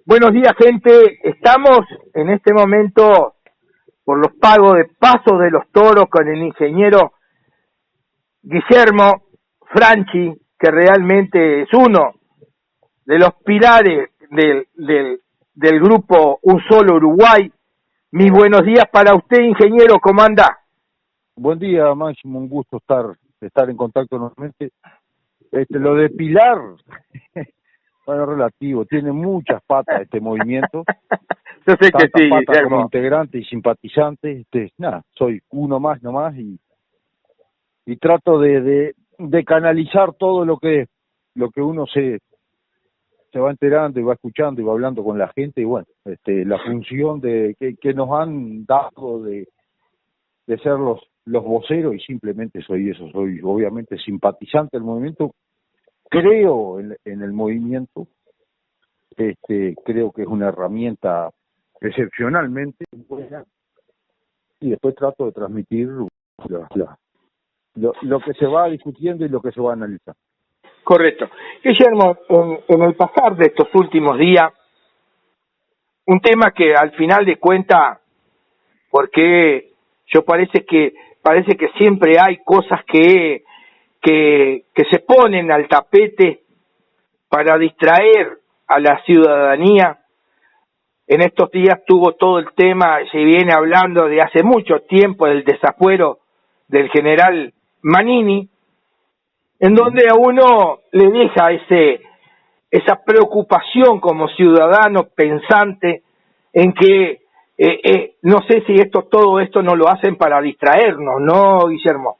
Buenos días, gente. Estamos en este momento por los pagos de Paso de los Toros con el ingeniero Guillermo Franchi, que realmente es uno de los pilares del grupo Un Solo Uruguay. Mis buenos días para usted, ingeniero. ¿Cómo anda? Buen día, Máximo, un gusto estar en contacto nuevamente. Lo de Pilar, bueno, relativo, tiene muchas patas este movimiento, Yo sé que tantas sí, patas como Guillermo. integrante y simpatizante. Nada, soy uno más nomás y trato de canalizar todo lo que uno se va enterando y va escuchando y va hablando con la gente. Y bueno, la función que nos han dado de ser los voceros, y simplemente soy eso, soy obviamente simpatizante del movimiento, creo en el movimiento, creo que es una herramienta excepcionalmente buena, y después trato de transmitir lo que se va discutiendo y lo que se va a analizar. Correcto. Guillermo, en el pasar de estos últimos días, un tema que al final de cuentas, porque parece que siempre hay cosas que se ponen al tapete para distraer a la ciudadanía. En estos días tuvo todo el tema, se viene hablando de hace mucho tiempo, del desafuero del general Manini, en donde a uno le deja esa preocupación como ciudadano pensante en que no sé si todo esto no lo hacen para distraernos, ¿no, Guillermo?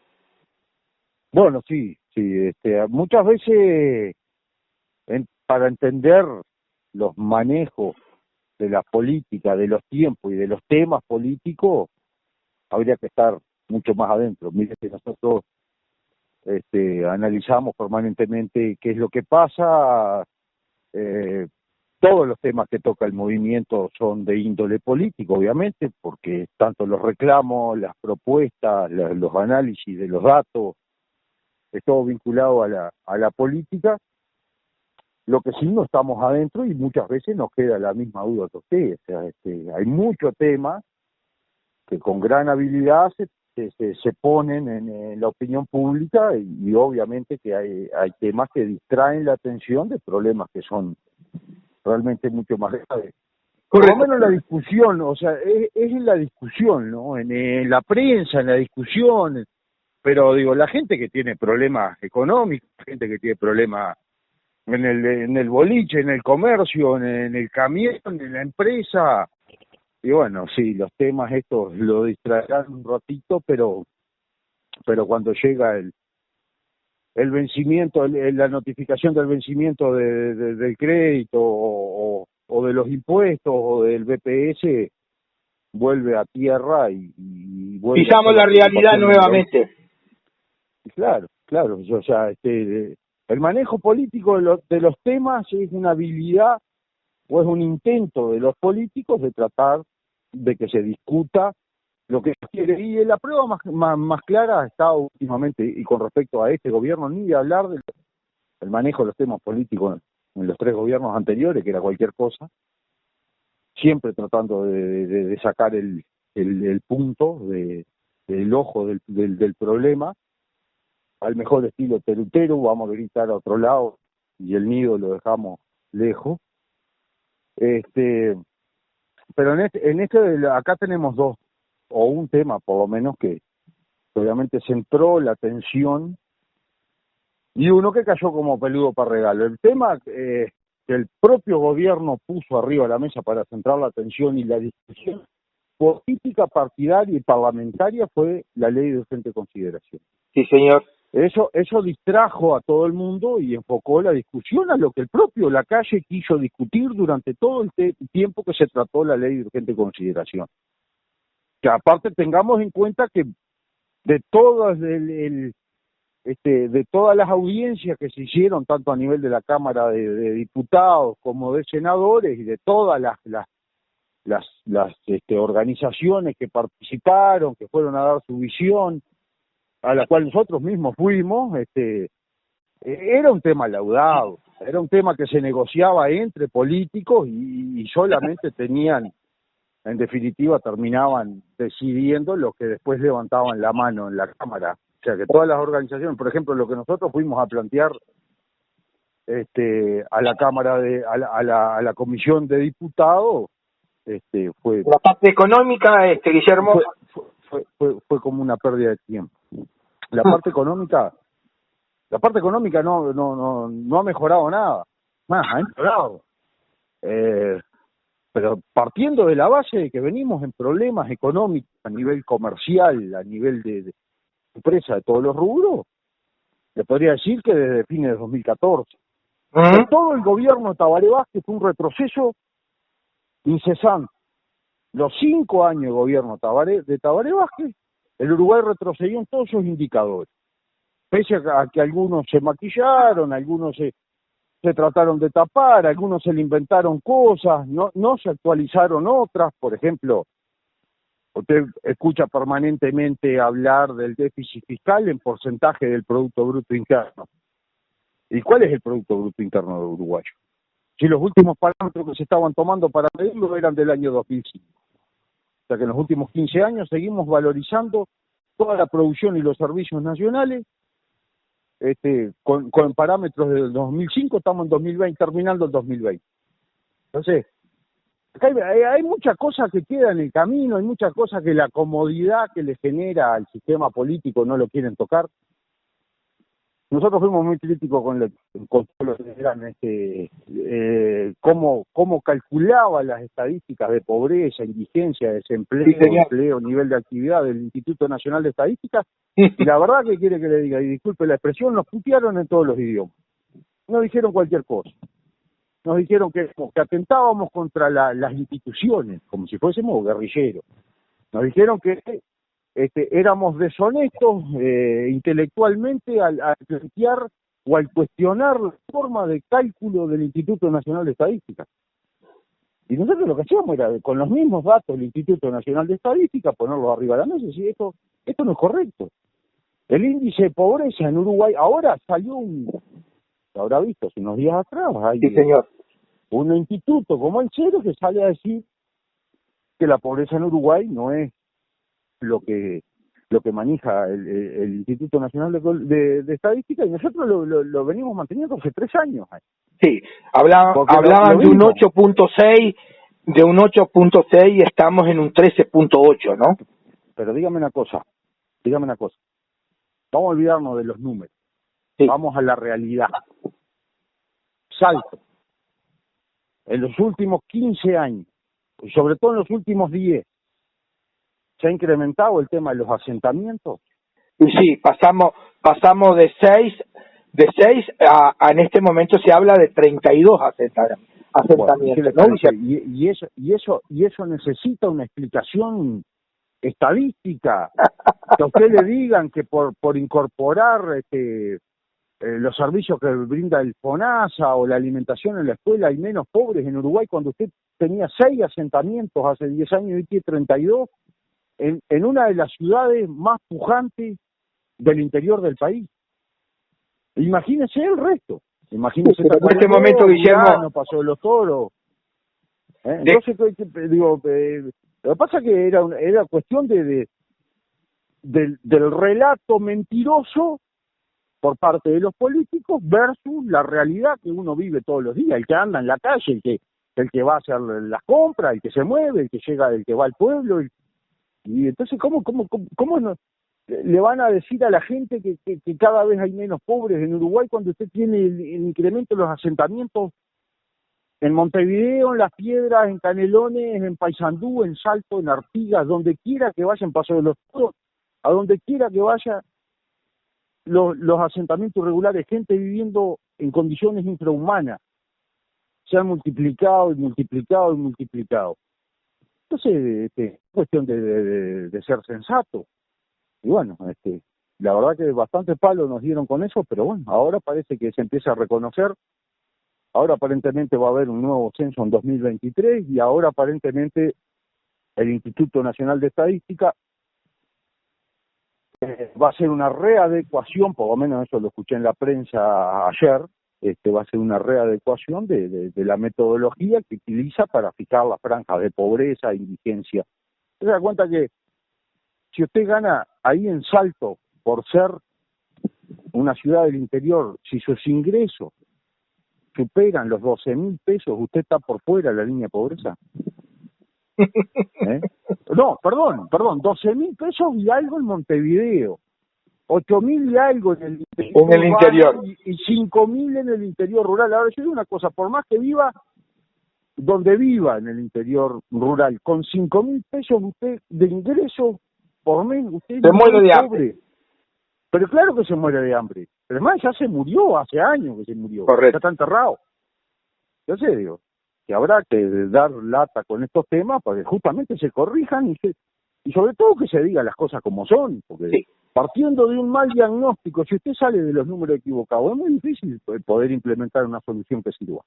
Bueno, sí, muchas veces para entender los manejos de la política, de los tiempos y de los temas políticos, habría que estar mucho más adentro. Mire que nosotros analizamos permanentemente qué es lo que pasa. Todos los temas que toca el movimiento son de índole político, obviamente, porque tanto los reclamos, las propuestas, los análisis de los datos, es todo vinculado a la política. Lo que sí no estamos adentro, y muchas veces nos queda la misma duda que ustedes. O sea, hay muchos temas que con gran habilidad se ponen en la opinión pública, y obviamente que hay temas que distraen la atención de problemas que son realmente mucho más graves. Por lo menos la discusión, o sea, es en la discusión, ¿no? En la prensa, en la discusión, pero digo, la gente que tiene problemas económicos, gente que tiene problemas en el boliche, en el comercio, en el camión, en la empresa. Y bueno, sí, los temas estos lo distraerán un ratito, pero cuando llega el vencimiento, la notificación del vencimiento del crédito o de los impuestos o del BPS, vuelve a tierra y vuelve pisamos a la realidad nuevamente. Y claro, o sea, el manejo político de los temas es una habilidad o es un intento de los políticos de tratar de que se discuta lo que se quiere. Y la prueba más clara ha estado últimamente, y con respecto a este gobierno, ni de hablar del manejo de los temas políticos en los 3 gobiernos anteriores, que era cualquier cosa, siempre tratando de sacar el punto del ojo del problema, al mejor estilo terutero. Vamos a gritar a otro lado y el nido lo dejamos lejos. Pero acá tenemos dos, o un tema por lo menos, que obviamente centró la atención, y uno que cayó como peludo para regalo. El tema que el propio gobierno puso arriba de la mesa para centrar la atención y la discusión política, partidaria y parlamentaria fue la ley de urgente consideración. Sí, señor. Eso distrajo a todo el mundo y enfocó la discusión a lo que el propio Lacalle quiso discutir durante todo el tiempo que se trató la ley de urgente consideración. Que aparte tengamos en cuenta que de todas de todas las audiencias que se hicieron, tanto a nivel de la Cámara de Diputados como de senadores, y de todas las organizaciones que participaron, que fueron a dar su visión, a la cual nosotros mismos fuimos, era un tema laudado. Era un tema que se negociaba entre políticos y solamente tenían, en definitiva, terminaban decidiendo lo que después levantaban la mano en la Cámara. O sea que todas las organizaciones, por ejemplo, lo que nosotros fuimos a plantear a la Cámara a la Comisión de Diputados, fue La parte económica, Guillermo. fue como una pérdida de tiempo. La parte económica no ha mejorado nada, más ha empeorado. Pero partiendo de la base de que venimos en problemas económicos a nivel comercial, a nivel de empresa de todos los rubros, le podría decir que desde fines de 2014. Uh-huh. Todo el gobierno de Tabaré Vázquez fue un retroceso incesante. Los 5 años de gobierno de Tabaré Vázquez, el Uruguay retrocedió en todos sus indicadores. Pese a que algunos se maquillaron, algunos se trataron de tapar, algunos se le inventaron cosas, no se actualizaron otras. Por ejemplo, usted escucha permanentemente hablar del déficit fiscal en porcentaje del Producto Bruto Interno. ¿Y cuál es el Producto Bruto Interno de Uruguay? Si los últimos parámetros que se estaban tomando para medirlo eran del año 2005. O sea que en los últimos 15 años seguimos valorizando toda la producción y los servicios nacionales con parámetros del 2005, estamos en 2020, terminando el 2020. Entonces, acá hay muchas cosas que quedan en el camino, hay muchas cosas que la comodidad que le genera al sistema político no lo quieren tocar. Nosotros fuimos muy críticos con todo lo que eran cómo calculaba las estadísticas de pobreza, indigencia, desempleo, Sí, empleo, nivel de actividad del Instituto Nacional de Estadística, y la verdad que quiere que le diga, y disculpe la expresión, nos putearon en todos los idiomas. Nos dijeron cualquier cosa. Nos dijeron que atentábamos contra las instituciones, como si fuésemos guerrilleros. Nos dijeron que éramos deshonestos intelectualmente al plantear o al cuestionar la forma de cálculo del Instituto Nacional de Estadística. Y nosotros lo que hacíamos era, con los mismos datos del Instituto Nacional de Estadística, ponerlos arriba de la mesa y decir, esto no es correcto. El índice de pobreza en Uruguay, ahora salió lo habrá visto hace unos días atrás, hay sí, señor. un instituto como el CERO que sale a decir que la pobreza en Uruguay no es lo que maneja el Instituto Nacional de Estadística, y nosotros lo venimos manteniendo hace 3 años. Sí, hablaban de un 8.6, y estamos en un 13.8, ¿no? Pero dígame una cosa, vamos a olvidarnos de los números, sí. Vamos a la realidad. Salto, en los últimos 15 años, y sobre todo en los últimos 10, se ha incrementado el tema de los asentamientos. Y sí, pasamos de 6 a en este momento se habla de 32 asentamientos. Bueno, ¿no? Y eso necesita una explicación estadística. Que a usted le digan que por incorporar los servicios que brinda el FONASA o la alimentación en la escuela hay menos pobres en Uruguay, cuando usted tenía 6 asentamientos hace 10 años y tiene 32 en una de las ciudades más pujantes del interior del país. Imagínese el resto. Imagínese en este momento, Guillermo, Paso de los Toros. Entonces, digo, lo que pasa es que era cuestión del relato mentiroso por parte de los políticos versus la realidad que uno vive todos los días, el que anda en la calle, el que va a hacer las compras, el que se mueve, el que llega, el que va al pueblo. Y entonces, ¿cómo no le van a decir a la gente que cada vez hay menos pobres en Uruguay cuando usted tiene el incremento de los asentamientos en Montevideo, en Las Piedras, en Canelones, en Paysandú, en Salto, en Artigas, donde quiera que vaya, en Paso de los Toros, a donde quiera que vaya, los asentamientos irregulares, gente viviendo en condiciones infrahumanas, se han multiplicado y multiplicado y multiplicado. Entonces, es cuestión de ser sensato. Y bueno, la verdad que bastante palo nos dieron con eso, pero bueno, ahora parece que se empieza a reconocer. Ahora aparentemente va a haber un nuevo censo en 2023 y ahora aparentemente el Instituto Nacional de Estadística va a hacer una readecuación, por lo menos eso lo escuché en la prensa ayer, va a ser una readecuación de la metodología que utiliza para fijar las franjas de pobreza e indigencia. Se da cuenta que si usted gana ahí en Salto por ser una ciudad del interior, si sus ingresos superan los 12.000 pesos, usted está por fuera de la línea de pobreza. No, perdón, 12.000 pesos y algo en Montevideo, 8.000 y algo en el interior, y 5.000 en el interior rural. Ahora yo digo una cosa, por más que viva donde viva en el interior rural, con 5.000 pesos usted de ingreso por mes, usted se muere de hambre. Pero claro que se muere de hambre. Pero además ya se murió, hace años que se murió. Correcto. Ya está enterrado. Yo sé, digo, que habrá que dar lata con estos temas para que justamente se corrijan y sobre todo que se digan las cosas como son, porque sí, partiendo de un mal diagnóstico, si usted sale de los números equivocados, es muy difícil poder implementar una solución que sirva.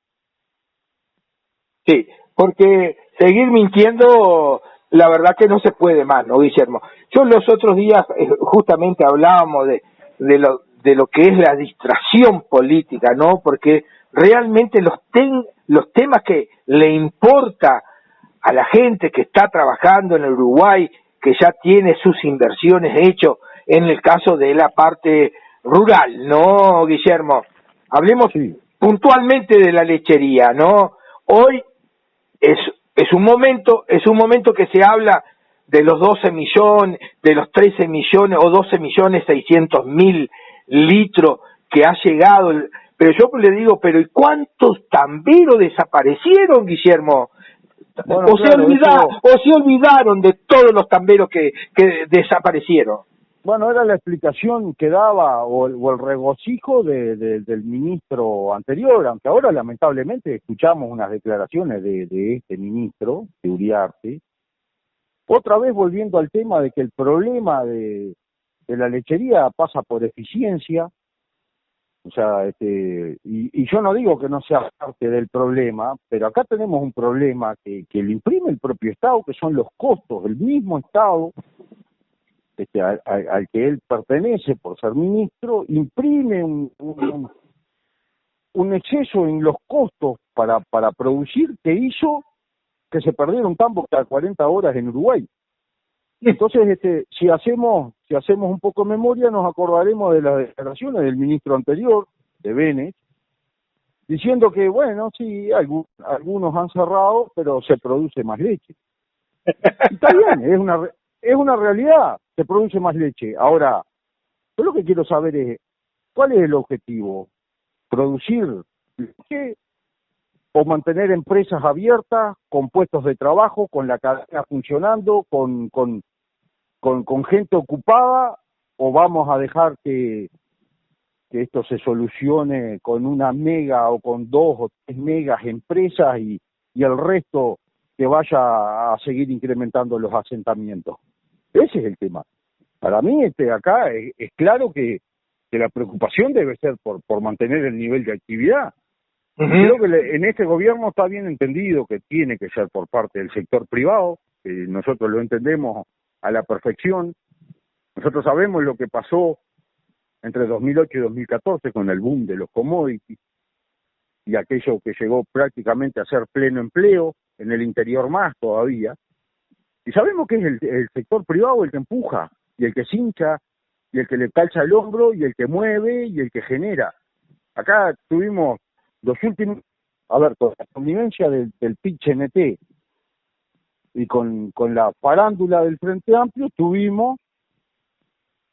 Sí, porque seguir mintiendo, la verdad que no se puede más, ¿no, Guillermo? Yo los otros días justamente hablábamos de lo que es la distracción política, ¿no? Porque realmente los temas que le importa a la gente que está trabajando en el Uruguay, que ya tiene sus inversiones hechas en el caso de la parte rural, ¿no, Guillermo? Hablemos puntualmente de la lechería, ¿no? Hoy es un momento que se habla de los 12 millones, de los 13 millones o 12.600.000 litros que ha llegado, pero yo le digo, pero ¿y cuántos tamberos desaparecieron, Guillermo? Bueno, se olvidaron de todos los tamberos que desaparecieron. Bueno, era la explicación que daba o el regocijo del ministro anterior, aunque ahora lamentablemente escuchamos unas declaraciones de este ministro, de Uriarte, otra vez volviendo al tema de que el problema de la lechería pasa por eficiencia, o sea, y yo no digo que no sea parte del problema, pero acá tenemos un problema que le imprime el propio Estado, que son los costos del mismo Estado, al que él pertenece por ser ministro, imprime un exceso en los costos para producir que hizo que se perdiera un tambo cada 40 horas en Uruguay. Entonces, si hacemos un poco de memoria, nos acordaremos de las declaraciones del ministro anterior, de Benes, diciendo que, bueno, sí, algunos han cerrado, pero se produce más leche. Y está bien, es una realidad, se produce más leche. Ahora, yo lo que quiero saber es, ¿cuál es el objetivo? ¿Producir leche o mantener empresas abiertas, con puestos de trabajo, con la cadena funcionando, con gente ocupada, o vamos a dejar que esto se solucione con una mega o con 2 o 3 megas empresas y el resto que vaya a seguir incrementando los asentamientos? Ese es el tema. Para mí acá es claro que la preocupación debe ser por mantener el nivel de actividad. Uh-huh. Creo que en este gobierno está bien entendido que tiene que ser por parte del sector privado, que nosotros lo entendemos a la perfección. Nosotros sabemos lo que pasó entre 2008 y 2014 con el boom de los commodities y aquello que llegó prácticamente a ser pleno empleo, en el interior más todavía. Y sabemos que es el sector privado el que empuja, y el que se hincha, y el que le calza el hombro, y el que mueve, y el que genera. Acá tuvimos los últimos, con la convivencia del PIT-CNT y con la farándula del Frente Amplio, tuvimos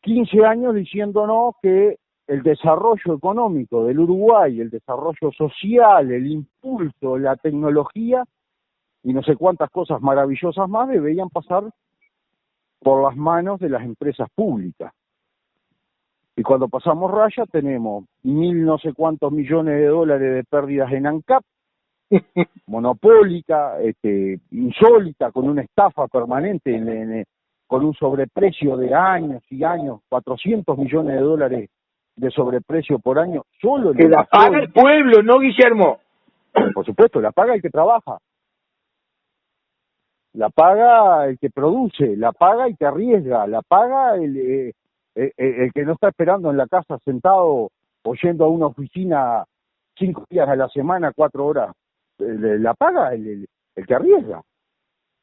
15 años diciéndonos que el desarrollo económico del Uruguay, el desarrollo social, el impulso, la tecnología y no sé cuántas cosas maravillosas más deberían pasar por las manos de las empresas públicas. Y cuando pasamos raya tenemos 1.000 no sé cuántos millones de dólares de pérdidas en ANCAP, monopólica, insólita, con una estafa permanente, con un sobreprecio de años y años, 400 millones de dólares de sobreprecio por año, solo en que la paga el pueblo, ¿no, Guillermo? Por supuesto, la paga el que trabaja, la paga el que produce, la paga el que arriesga, la paga el que no está esperando en la casa sentado o yendo a una oficina 5 días a la semana, 4 horas, la paga el que arriesga.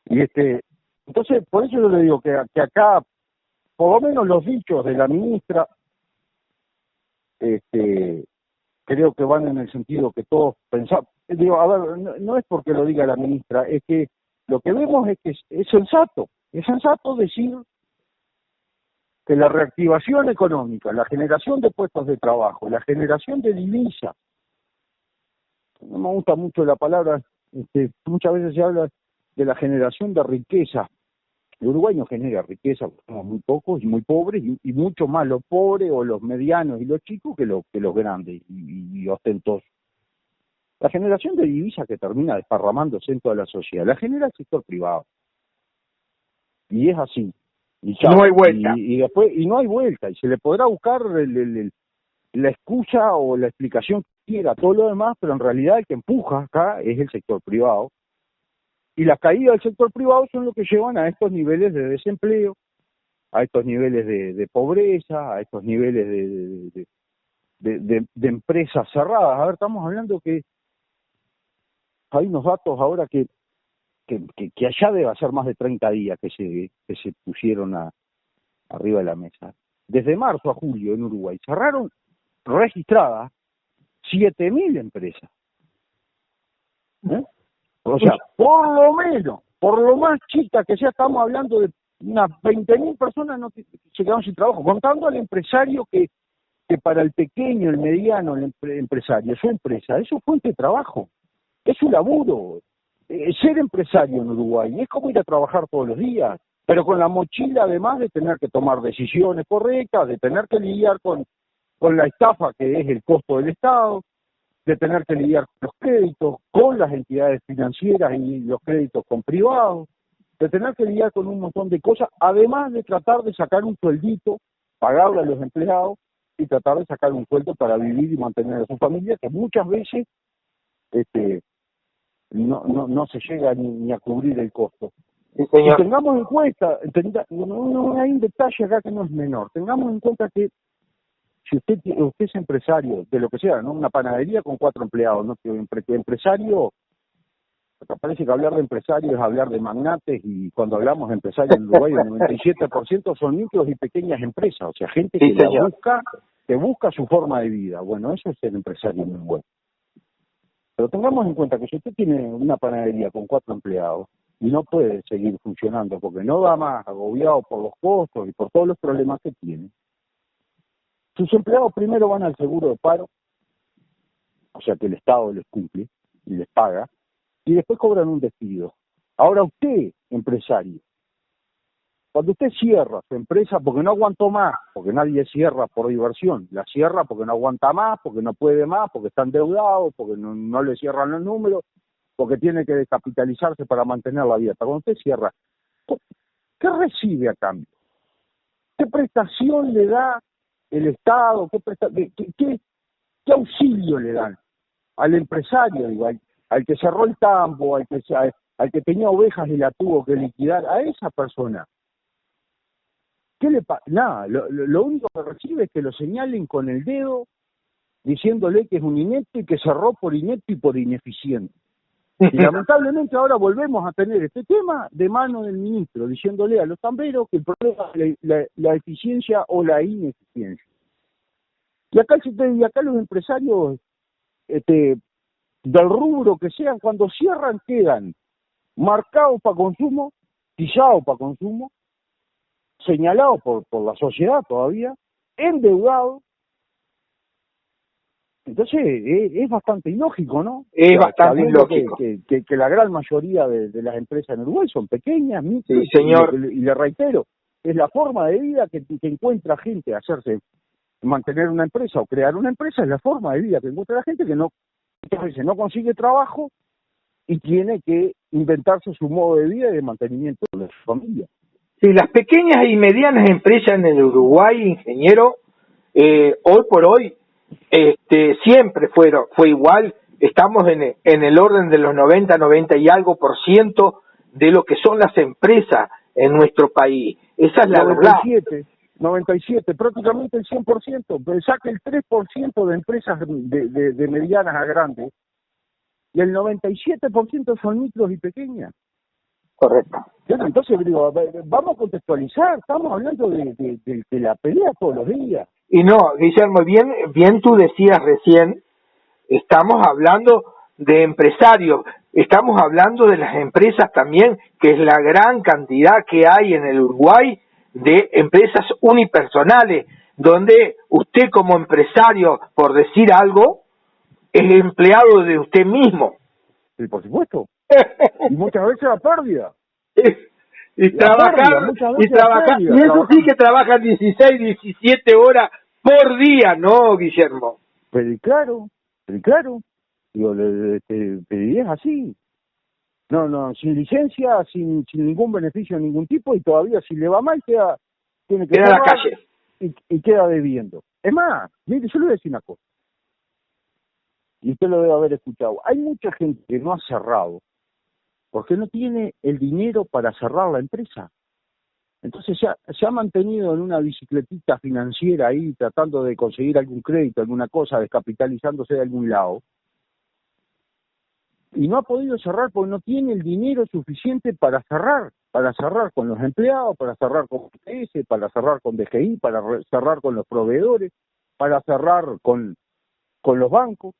Y entonces, por eso yo le digo que acá, por lo menos los dichos de la ministra, creo que van en el sentido que todos pensamos. Digo, a ver, no es porque lo diga la ministra, es que lo que vemos es que es sensato decir que la reactivación económica, la generación de puestos de trabajo, la generación de divisas, no me gusta mucho la palabra, muchas veces se habla de la generación de riqueza. El Uruguay no genera riqueza, porque somos muy pocos y muy pobres, y mucho más los pobres o los medianos y los chicos que los grandes y ostentosos. La generación de divisas que termina desparramándose en toda la sociedad, la genera el sector privado. Y es así. Y chao. No hay vuelta. Y después, y no hay vuelta. Y se le podrá buscar la excusa o la explicación que quiera, todo lo demás, pero en realidad el que empuja acá es el sector privado. Y las caídas del sector privado son lo que llevan a estos niveles de desempleo, a estos niveles de pobreza, a estos niveles de empresas cerradas. A ver, estamos hablando que hay unos datos ahora que allá debe hacer más de 30 días que se pusieron arriba de la mesa. Desde marzo a julio en Uruguay cerraron registradas 7.000 empresas. O sea, por lo menos, por lo más chica que sea, estamos hablando de unas 20.000 personas se quedaron sin trabajo, contando al empresario que para el pequeño, el mediano, el empresario, su empresa, eso es fuente de trabajo, es su laburo. Ser empresario en Uruguay es como ir a trabajar todos los días, pero con la mochila además de tener que tomar decisiones correctas, de tener que lidiar con la estafa que es el costo del Estado, de tener que lidiar con los créditos, con las entidades financieras y los créditos con privados, de tener que lidiar con un montón de cosas, además de tratar de sacar un sueldito, pagarle a los empleados y tratar de sacar un sueldo para vivir y mantener a su familia, que muchas veces no se llega ni a cubrir el costo. Sí, señor. Y tengamos en cuenta, hay un detalle acá que no es menor, tengamos en cuenta que si usted es empresario de lo que sea, ¿no? Una panadería con 4 empleados, ¿no? Empresario, parece que hablar de empresario es hablar de magnates, y cuando hablamos de empresarios en Uruguay, el 97% son micros y pequeñas empresas, o sea, gente Sí, que busca su forma de vida. Bueno, eso es ser empresario en Uruguay. Pero tengamos en cuenta que si usted tiene una panadería con 4 empleados y no puede seguir funcionando porque no da más, agobiado por los costos y por todos los problemas que tiene, sus empleados primero van al seguro de paro, o sea que el Estado les cumple y les paga, y después cobran un despido. Ahora usted, empresario, cuando usted cierra su empresa porque no aguantó más, porque nadie cierra por diversión, la cierra porque no aguanta más, porque no puede más, porque está endeudado, porque no le cierran los números, porque tiene que descapitalizarse para mantener la vida. Cuando usted cierra, ¿qué recibe a cambio? ¿Qué prestación le da el Estado? ¿Qué auxilio le dan al empresario, digo, al que cerró el campo, al que tenía ovejas y la tuvo que liquidar, a esa persona? ¿Qué le pasa? Nada, lo único que recibe es que lo señalen con el dedo diciéndole que es un inepto y que cerró por inepto y por ineficiente. Y lamentablemente ahora volvemos a tener este tema de mano del ministro, diciéndole a los tamberos que el problema es la eficiencia o la ineficiencia. Y acá los empresarios del rubro que sean, cuando cierran quedan marcados para consumo, pisados para consumo, señalados por la sociedad todavía, endeudados. Entonces es bastante ilógico, ¿no? Es bastante ilógico. Que la gran mayoría de las empresas en Uruguay son pequeñas, micros, sí, señor. Y le reitero, es la forma de vida que encuentra gente a mantener una empresa o crear una empresa, es la forma de vida que encuentra la gente que muchas veces no consigue trabajo y tiene que inventarse su modo de vida y de mantenimiento de su familia. Sí, las pequeñas y medianas empresas en el Uruguay, ingeniero, hoy por hoy, siempre fue igual. Estamos en el orden de los 90 y algo % de lo que son las empresas en nuestro país. Esa es la 97. verdad. 97, prácticamente el 100%, pero saque el 3% de empresas de medianas a grandes, y el 97% son micros y pequeñas. Correcto. Entonces digo, a ver, vamos a contextualizar, estamos hablando de la pelea todos los días. Y no, Guillermo, bien tú decías recién, estamos hablando de empresarios, estamos hablando de las empresas también, que es la gran cantidad que hay en el Uruguay de empresas unipersonales, donde usted como empresario, por decir algo, es empleado de usted mismo. Sí, por supuesto. Y muchas veces a pérdida. Y trabajar, y eso sí que trabajan 16, 17 horas por día, ¿no, Guillermo? Pero claro. Digo, y es así. No, sin licencia, sin ningún beneficio de ningún tipo, y todavía si le va mal tiene que queda a la calle. Y queda debiendo. Es más, mire, yo le voy a decir una cosa, y usted lo debe haber escuchado. Hay mucha gente que no ha cerrado porque no tiene el dinero para cerrar la empresa. Entonces se ha mantenido en una bicicletita financiera ahí, tratando de conseguir algún crédito, alguna cosa, descapitalizándose de algún lado. Y no ha podido cerrar porque no tiene el dinero suficiente para cerrar con los empleados, para cerrar con PS, para cerrar con DGI, para cerrar con los proveedores, para cerrar con los bancos.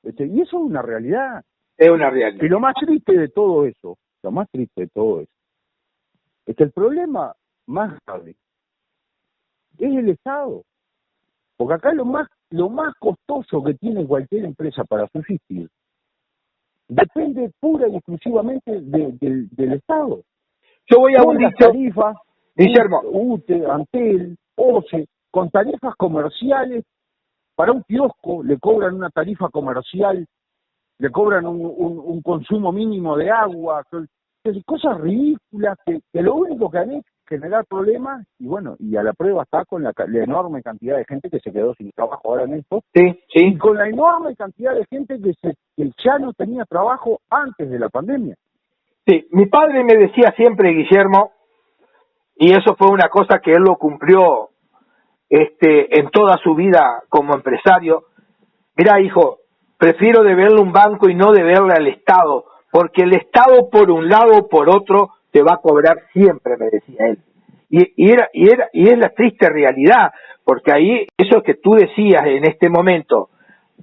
Y eso es una realidad. Es una realidad. Y lo más triste de todo eso, es que el problema más grave es el Estado. Porque acá lo más costoso que tiene cualquier empresa para subsistir depende pura y exclusivamente del Estado. Yo voy a un dicho, tarifas, Guillermo, UTE, Antel, OCE, con tarifas comerciales. Para un kiosco le cobran una tarifa comercial, le cobran un consumo mínimo de agua, cosas ridículas que lo único que han hecho es generar problemas, y bueno, y a la prueba está con la enorme cantidad de gente que se quedó sin trabajo ahora en esto, sí. Y con la enorme cantidad de gente que ya no tenía trabajo antes de la pandemia. Sí, mi padre me decía siempre, Guillermo, y eso fue una cosa que él lo cumplió en toda su vida como empresario. Mira, hijo, prefiero deberle un banco y no deberle al Estado, porque el Estado por un lado o por otro te va a cobrar siempre, me decía él. Y es la triste realidad, porque ahí, eso que tú decías en este momento,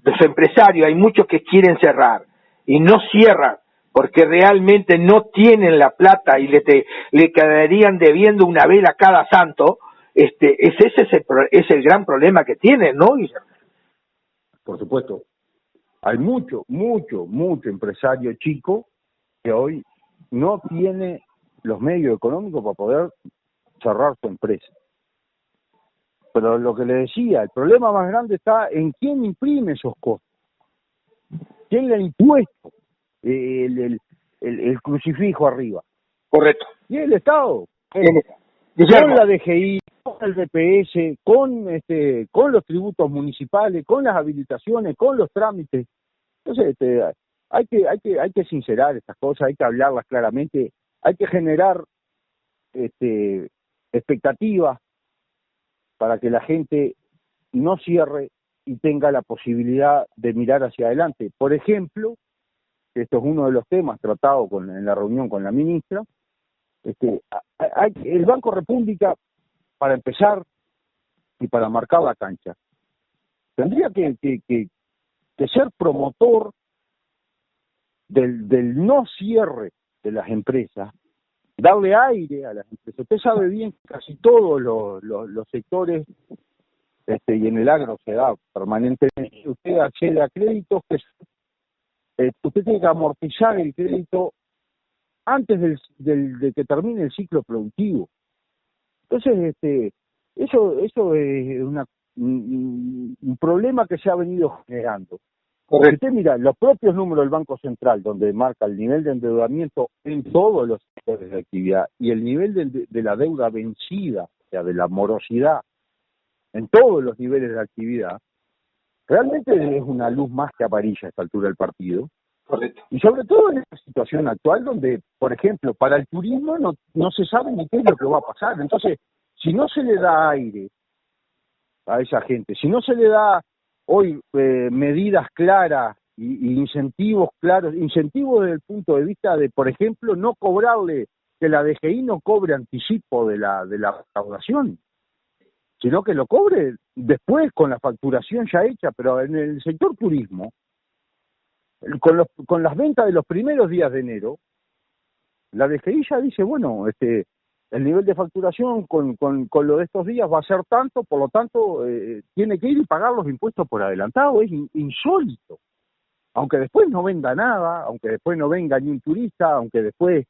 los empresarios, hay muchos que quieren cerrar y no cierran porque realmente no tienen la plata y le quedarían debiendo una vela cada santo. Ese es el gran problema que tienen, ¿no, Guillermo? Por supuesto. Hay mucho empresario chico que hoy no tiene los medios económicos para poder cerrar su empresa. Pero lo que le decía, el problema más grande está en quién imprime esos costos. ¿Quién le ha impuesto el crucifijo arriba? Correcto. Y el Estado. Con la DGI, con el DPS, con los tributos municipales, con las habilitaciones, con los trámites. Entonces, hay que sincerar estas cosas, hay que hablarlas claramente, hay que generar expectativas para que la gente no cierre y tenga la posibilidad de mirar hacia adelante. Por ejemplo, esto es uno de los temas tratados en la reunión con la ministra, el Banco República, para empezar y para marcar la cancha, tendría que ser promotor del no cierre de las empresas, darle aire a las empresas. Usted sabe bien que casi todos los sectores, y en el agro se da permanentemente, usted accede a créditos que usted tiene que amortizar el crédito antes de que termine el ciclo productivo. Entonces, eso es un problema que se ha venido generando. Porque usted mira, los propios números del Banco Central, donde marca el nivel de endeudamiento en todos los sectores de actividad y el nivel de la deuda vencida, o sea, de la morosidad, en todos los niveles de actividad, realmente es una luz más que amarilla a esta altura del partido. Correcto. Y sobre todo en esta situación actual donde, por ejemplo, para el turismo no se sabe ni qué es lo que va a pasar. Entonces, si no se le da aire a esa gente, si no se le da hoy medidas claras y incentivos claros, incentivos desde el punto de vista de, por ejemplo, no cobrarle, que la DGI no cobre anticipo de la recaudación, sino que lo cobre después con la facturación ya hecha, pero en el sector turismo, con las ventas de los primeros días de enero, la DGI ya dice, bueno, el nivel de facturación con lo de estos días va a ser tanto, por lo tanto, tiene que ir y pagar los impuestos por adelantado. Es insólito. Aunque después no venda nada, aunque después no venga ni un turista, aunque después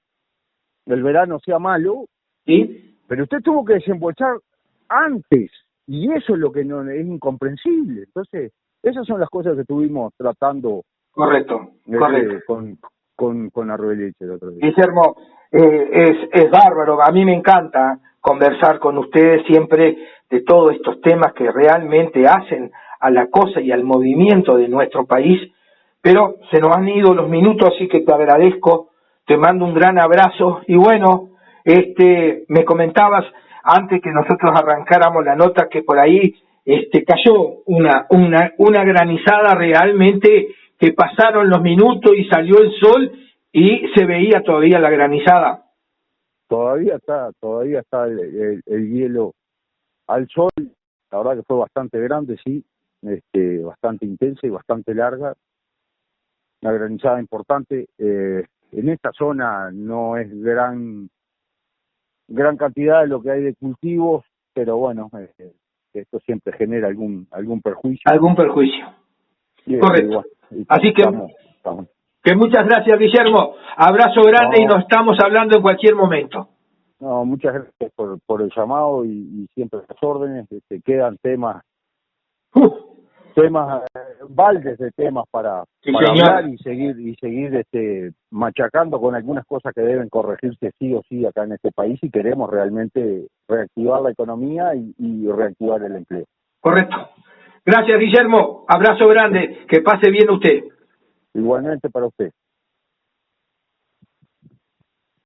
el verano sea malo, ¿Sí? pero usted tuvo que desembolsar antes, y eso es lo que no es incomprensible. Entonces, esas son las cosas que estuvimos tratando Correcto. con Arbeliche el otro día. Guillermo, es bárbaro, a mí me encanta conversar con ustedes siempre de todos estos temas que realmente hacen a la cosa y al movimiento de nuestro país, pero se nos han ido los minutos, así que te agradezco, te mando un gran abrazo, y bueno, me comentabas antes que nosotros arrancáramos la nota que por ahí cayó una granizada realmente, que pasaron los minutos y salió el sol y se veía todavía la granizada. Todavía está el hielo al sol. La verdad que fue bastante grande, sí, bastante intensa y bastante larga. Una granizada importante. En esta zona no es gran cantidad de lo que hay de cultivos, pero bueno, esto siempre genera algún perjuicio. Algún perjuicio. Correcto. Así que, estamos. Que muchas gracias, Guillermo. Abrazo grande y nos estamos hablando en cualquier momento. No, muchas gracias por el llamado y siempre las órdenes. Quedan temas baldes de temas para hablar y seguir machacando con algunas cosas que deben corregirse sí o sí acá en este país si queremos realmente reactivar la economía y reactivar el empleo. Correcto. Gracias, Guillermo. Abrazo grande. Que pase bien usted. Igualmente para usted.